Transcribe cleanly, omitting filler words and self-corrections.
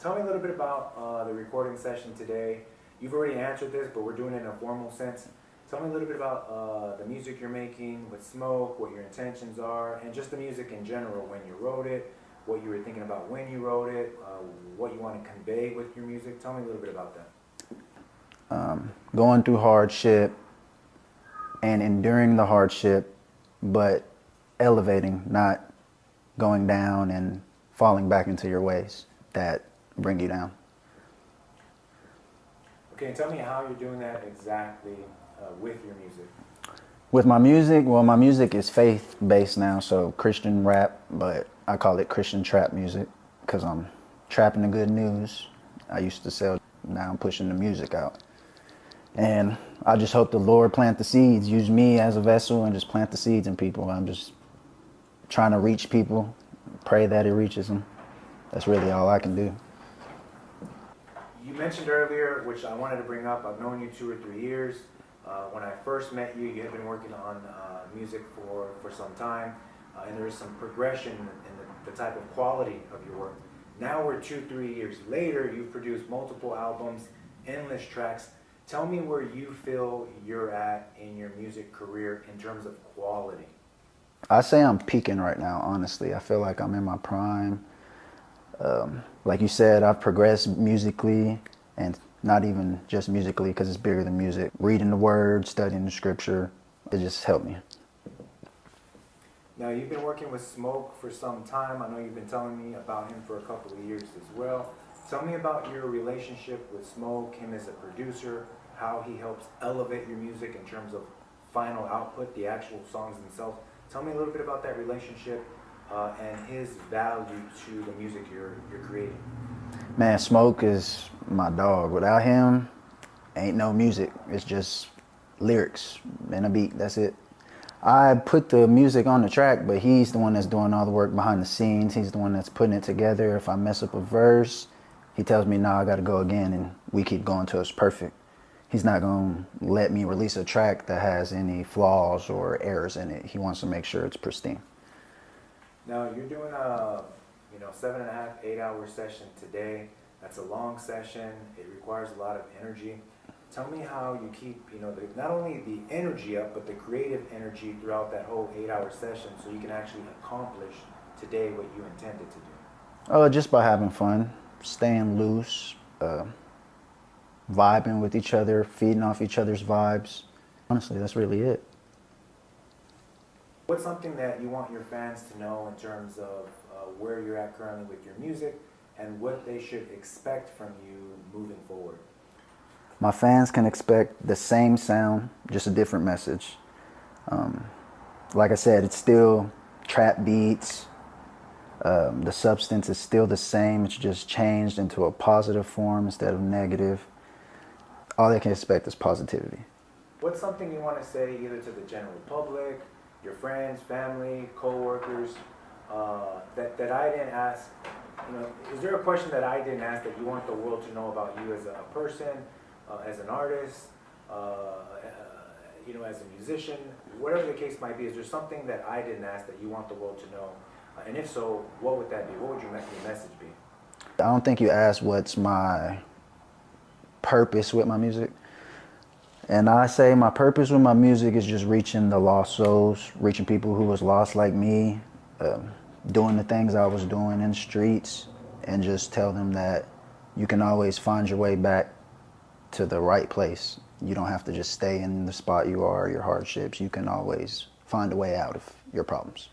Tell me a little bit about the recording session today. You've already answered this, but we're doing it in a formal sense. Tell me a little bit about the music you're making with Smoke, what your intentions are, and just the music in general, when you wrote it, what you were thinking about when you wrote it, what you want to convey with your music. Tell me a little bit about that. Going through hardship and enduring the hardship, but elevating, not going down and falling back into your ways that bring you down. Okay, tell me how you're doing that exactly with your music. With my music, well, my music is faith-based now, so Christian rap, but I call it Christian trap music because I'm trapping the good news. I used to sell, now I'm pushing the music out. And I just hope the Lord plant the seeds, use me as a vessel and just plant the seeds in people. I'm just trying to reach people, pray that it reaches them. That's really all I can do. You mentioned earlier, which I wanted to bring up, I've known you 2 or 3 years. When I first met you, you had been working on music for some time, and there was some progression in the type of quality of your work. Now we're 2-3 years later, you've produced multiple albums, endless tracks. Tell me where you feel you're at in your music career in terms of quality. I say I'm peaking right now, honestly. I feel like I'm in my prime. Like you said, I've progressed musically, and not even just musically because it's bigger than music. Reading the word, studying the scripture, it just helped me. Now, you've been working with Smoke for some time. I know you've been telling me about him for a couple of years as well. Tell me about your relationship with Smoke, him as a producer, how he helps elevate your music in terms of final output, the actual songs themselves. Tell me a little bit about that relationship and his value to the music you're creating. Man, Smoke is my dog. Without him, ain't no music. It's just lyrics and a beat, that's it. I put the music on the track, but he's the one that's doing all the work behind the scenes. He's the one that's putting it together. If I mess up a verse, he tells me, nah, I gotta go again, and we keep going till it's perfect. He's not gonna let me release a track that has any flaws or errors in it. He wants to make sure it's pristine. Now, you're doing a 7.5, 8-hour session today. That's a long session. It requires a lot of energy. Tell me how you keep, not only the energy up, but the creative energy throughout that whole 8-hour session so you can actually accomplish today what you intended to do. Just by having fun, staying loose, vibing with each other, feeding off each other's vibes. Honestly, that's really it. What's something that you want your fans to know in terms of where you're at currently with your music and what they should expect from you moving forward? My fans can expect the same sound, just a different message. Like I said, it's still trap beats. The substance is still the same. It's just changed into a positive form instead of negative. All they can expect is positivity. What's something you want to say either to the general public, your friends, family, co-workers, that I didn't ask? Is there a question that I didn't ask that you want the world to know about you as a person, as an artist, as a musician, whatever the case might be? Is there something that I didn't ask that you want the world to know? And if so, what would that be? What would your message be? I don't think you asked what's my purpose with my music. And I say my purpose with my music is just reaching the lost souls, reaching people who was lost like me, doing the things I was doing in the streets, and just tell them that you can always find your way back to the right place. You don't have to just stay in the spot you are, your hardships. You can always find a way out of your problems.